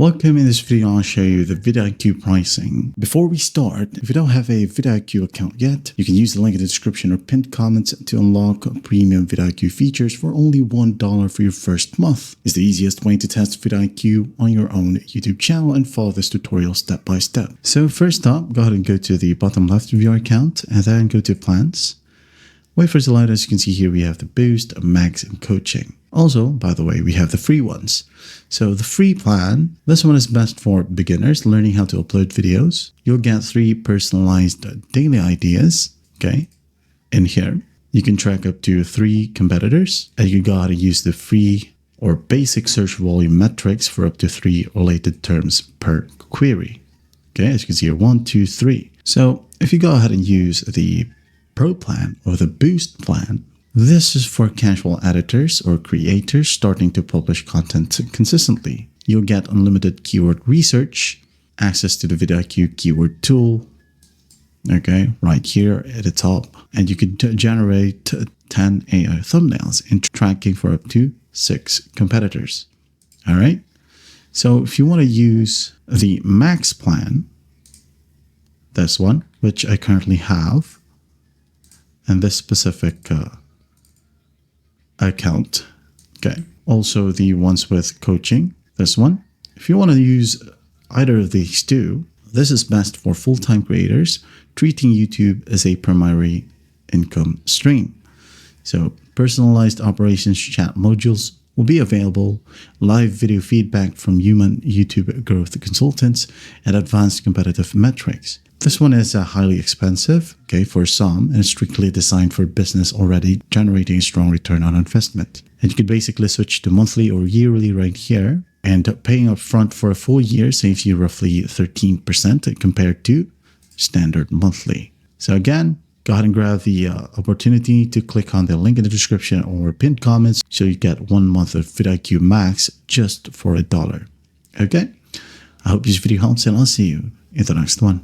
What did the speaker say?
Welcome. In this video, I'll show you the vidIQ pricing. Before we start, if you don't have a vidIQ account yet, you can use the link in the description or pinned comments to unlock premium vidIQ features for only $1 for your first month. It's the easiest way to test vidIQ on your own YouTube channel and follow this tutorial step by step. So first up, go ahead and go to the bottom left of your account and then go to plans. Wait for it to load. As you can see here, we have the Boost, Max, and Coaching. Also, by the way, we have the free ones. So the free plan, this one is best for beginners learning how to upload videos. You'll get 3 personalized daily ideas, okay, in here. You can track up to 3 competitors, and you can go ahead and use the free or basic search volume metrics for up to 3 related terms per query. Okay, as you can see here, 1, 2, 3. So if you go ahead and use the Pro plan or the Boost plan, this is for casual editors or creators starting to publish content consistently. You'll get unlimited keyword research, access to the vidIQ keyword tool, okay, right here at the top, and you can generate 10 AI thumbnails and tracking for up to 6 competitors. All right. So if you want to use the Max plan, this one, which I currently have, and this specific account. Okay. Also the ones with coaching, this one. If you want to use either of these two, this is best for full-time creators treating YouTube as a primary income stream. So personalized operations chat modules will be available, live video feedback from human YouTube growth consultants, and advanced competitive metrics. This one is highly expensive, okay, for some, and strictly designed for business already generating a strong return on investment. And you could basically switch to monthly or yearly right here, and paying up front for a full year saves you roughly 13% compared to standard monthly. So again, go ahead and grab the opportunity to click on the link in the description or pinned comments so you get 1 month of vidIQ Max just for $1. Okay, I hope this video helps, and I'll see you in the next one.